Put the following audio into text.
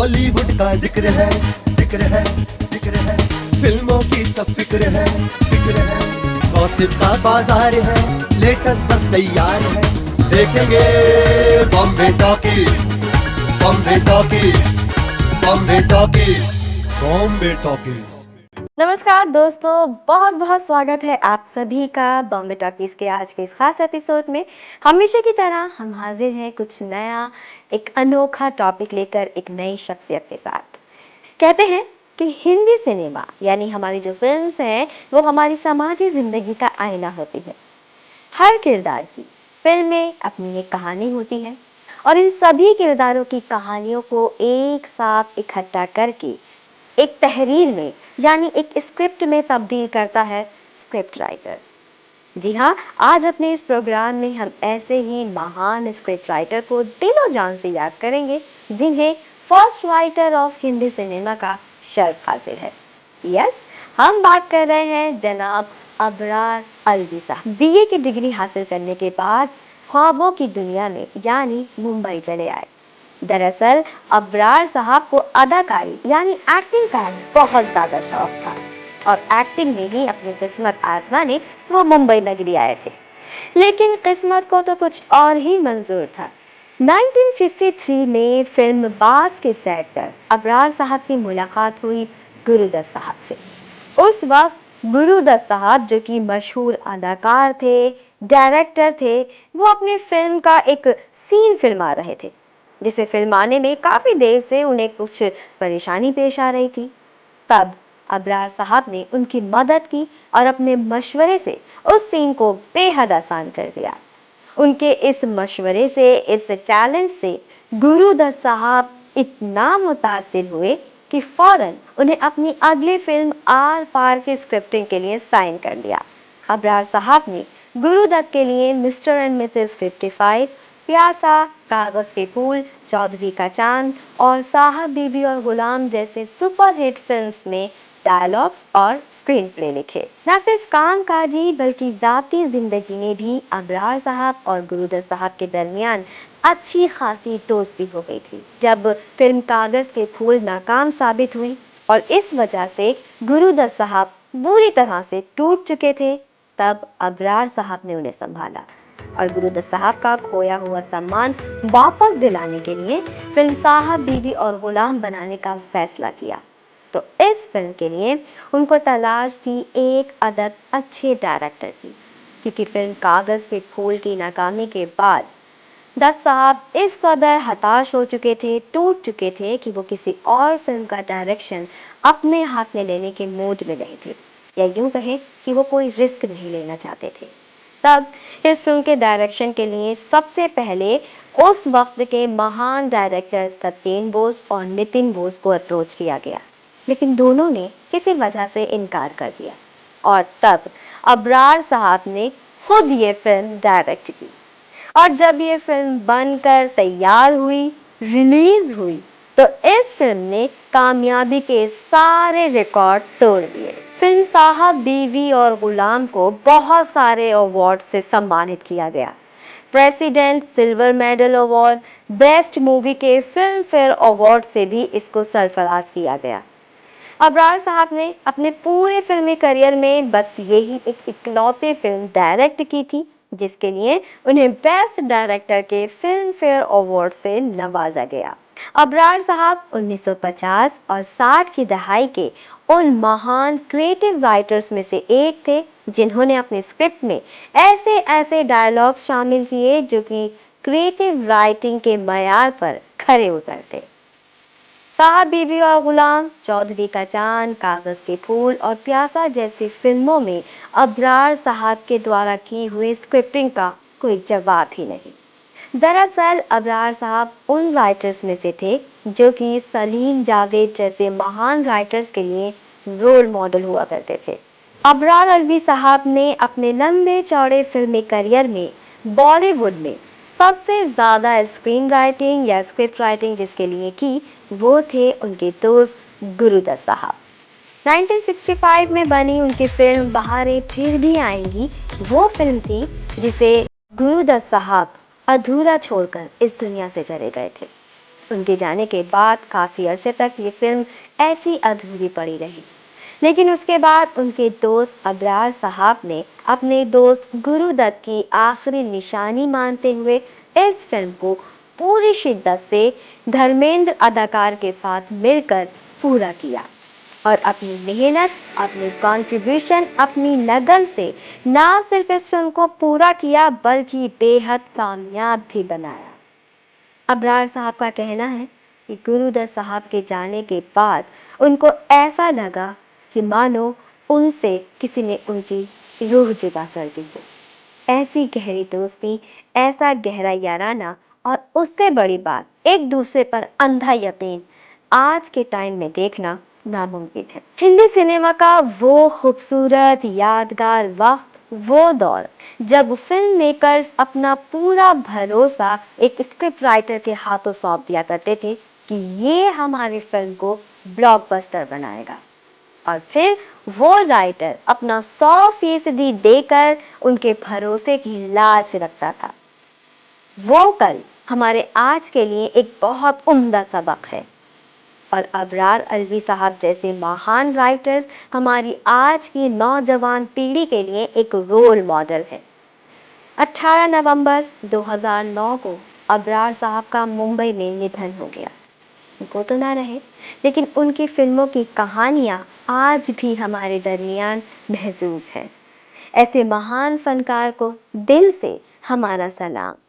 बॉलीवुड का जिक्र है, जिक्र है, जिक्र है। फिल्मों की सब फिक्र है, फिक्र है। गॉसिप का बाजार है, लेटेस्ट बस तैयार है। देखेंगे Bombay talkies, Bombay talkies, Bombay talkies, Bombay talkies. नमस्कार दोस्तों, बहुत बहुत स्वागत है आप सभी का बॉम्बे टॉकीज के आज के इस खास एपिसोड में। हमेशा की तरह हम हाजिर हैं कुछ नया, एक अनोखा टॉपिक लेकर, एक नई शख्सियत के साथ। कहते हैं कि हिंदी सिनेमा यानी हमारी जो फिल्म्स हैं वो हमारी समाजी जिंदगी का आईना होती है। हर किरदार की फिल्म में अपनी एक कहानी होती है और इन सभी किरदारों की कहानियों को एक साथ इकट्ठा करके एक तहरीर में यानी एक स्क्रिप्ट में तब्दील करता है स्क्रिप्ट राइटर। जी हाँ, आज अपने इस प्रोग्राम में हम ऐसे ही महान स्क्रिप्ट राइटर को दिलो जान से याद करेंगे जिन्हें first writer of Hindi cinema का शर्फ हासिल है। यस, हम बात कर रहे हैं जनाब अबरार अलवी साहब। बीए की डिग्री हासिल करने के बाद ख्वाबों की दुनिया में यानी मुंबई चले आए। दरअसल अबरार साहब को अदाकारी यानी एक्टिंग का बहुत ज्यादा शौक था और एक्टिंग में ही अपनी किस्मत आजमाने वो मुंबई नगरी आए थे। लेकिन किस्मत को तो कुछ और ही मंजूर था। 1953 में फिल्म बास के सेट पर अबरार साहब की मुलाकात हुई गुरुदत्त साहब से। उस वक्त गुरुदत्त साहब जो कि मशहूर अदाकार थे, डायरेक्टर थे, वो अपनी फिल्म का एक सीन फिल्मा रहे थे जिसे फिल्माने में काफी देर से उन्हें कुछ परेशानी पेश आ रही थी। तब अबरार साहब ने उनकी मदद की और अपने मशवरे से उस सीन को बेहद आसान कर दिया। उनके इस मशवरे से, इस टैलेंट से गुरुदत्त साहब इतना मुतासिर हुए कि फौरन उन्हें अपनी अगली फिल्म आर पार की स्क्रिप्टिंग के लिए साइन कर लिया। अबरार साहब ने गुरुदत्त के लिए मिस्टर एंड मिसेस 55, प्यासा, कागज के फूल, चौधरी का चांद और साहब बीबी और गुलाम जैसे सुपरहिट फिल्म्स में डायलॉग्स और स्क्रीन प्ले लिखे। न सिर्फ काम काजी बल्कि जाती जिंदगी में भी अबरार साहब और गुरुदत्त साहब के दरमियान अच्छी खासी दोस्ती हो गई थी। जब फिल्म कागज के फूल नाकाम साबित हुई और इस वजह से गुरुदत्त साहब बुरी तरह से टूट चुके थे, तब अबरार साहब ने उन्हें संभाला और गुरुदत्त साहब का खोया हुआ सम्मान वापस दिलाने के लिए फिल्म साहब बीबी और गुलाम बनाने का फैसला किया। तो इस फिल्म के लिए उनको तलाश थी एक अदद अच्छे डायरेक्टर की, क्योंकि फिल्म कागज के फूल की नाकामी के बाद दत्त साहब इस कदर हताश हो चुके थे, टूट चुके थे कि वो किसी और फिल्म का डायरेक्शन अपने हाथ में लेने के मूड में नहीं थे, या यूं कहें कि वो कोई रिस्क नहीं लेना चाहते थे। तब इस फिल्म के डायरेक्शन के लिए सबसे पहले उस वक्त के महान डायरेक्टर सत्येंद्र बोस और नितिन बोस को अप्रोच किया गया, लेकिन दोनों ने किसी वजह से इनकार कर दिया और तब अबरार साहब ने खुद ये फिल्म डायरेक्ट की। और जब ये फिल्म बनकर तैयार हुई, रिलीज हुई, तो इस फिल्म ने कामयाबी के सारे रिकॉर्ड तोड़ दिए। फिल्म साहब बीवी और गुलाम को बहुत सारे अवार्ड से सम्मानित किया गया। President silver medal award, best movie के फिल्म फेयर अवार्ड से भी इसको सरफराज किया गया। अबरार साहब ने अपने पूरे फिल्मी करियर में बस यही एक इकलौती फिल्म डायरेक्ट की थी जिसके लिए उन्हें बेस्ट डायरेक्टर के फिल्म फेयर अवार्ड से नवाजा गया। अबरार साहब 1950 और 60 की दहाई के उन महान क्रिएटिव राइटर्स में से एक थे जिन्होंने अपने स्क्रिप्ट में ऐसे ऐसे डायलॉग्स शामिल किए जो कि क्रिएटिव राइटिंग के मयार पर खरे उतरते। साहब बीबी और गुलाम, चौधरी का चांद, कागज के फूल और प्यासा जैसी फिल्मों में अबरार साहब के द्वारा की हुई स्क्रिप्टिंग का कोई जवाब ही नहीं। दरअसल अबरार साहब उन राइटर्स में से थे जो कि सलीम जावेद जैसे महान राइटर्स के लिए रोल मॉडल हुआ करते थे। अबरार अलवी साहब ने अपने लंबे चौड़े फिल्मी करियर में बॉलीवुड में सबसे ज़्यादा स्क्रीन राइटिंग या स्क्रिप्ट राइटिंग जिसके लिए की, वो थे उनके दोस्त गुरुदत्त साहब। 1965 में बनी उनकी फिल्म बहारें फिर भी आएंगी, वो फिल्म थी जिसे गुरुदत्त साहब अधूरा छोड़कर इस दुनिया से चले गए थे। उनके जाने के बाद काफ़ी अरसे तक ये फिल्म ऐसी अधूरी पड़ी रही। लेकिन उसके बाद उनके दोस्त अबरार साहब ने अपने दोस्त गुरुदत्त की आखिरी निशानी मानते हुए इस फिल्म को पूरी शिद्दत से धर्मेंद्र अदाकार के साथ मिलकर पूरा किया और अपनी मेहनत, अपनी कंट्रीब्यूशन, अपनी लगन से ना सिर्फ इस फिल्म को पूरा किया बल्कि बेहद कामयाब भी बनाया। अबरार साहब का कहना है कि गुरुदत्त साहब के जाने के बाद उनको ऐसा लगा कि मानो उनसे किसी ने उनकी रूह जुदा कर दी हो। ऐसी गहरी दोस्ती, ऐसा गहरा याराना और उससे बड़ी बात, एक दूसरे पर अंधा यकीन आज के टाइम में देखना नामुमकिन है। हिंदी सिनेमा का वो खूबसूरत यादगार वक्त, वो दौर जब फिल्म मेकर्स अपना पूरा भरोसा एक स्क्रिप्ट राइटर के हाथों सौंप दिया करते थे कि ये हमारी फिल्म को ब्लॉकबस्टर बनाएगा और फिर वो राइटर अपना 100% देकर उनके भरोसे की लाज रखता था। वो कल हमारे आज के लिए एक बहुत उम्दा सबक है और अबरार अलवी साहब जैसे महान राइटर्स हमारी आज की नौजवान पीढ़ी के लिए एक रोल मॉडल है। 18 नवंबर 2009 को अबरार साहब का मुंबई में निधन हो गया। वो तो ना रहे, लेकिन उनकी फिल्मों की कहानियाँ आज भी हमारे दरमियान महसूस है। ऐसे महान फनकार को दिल से हमारा सलाम।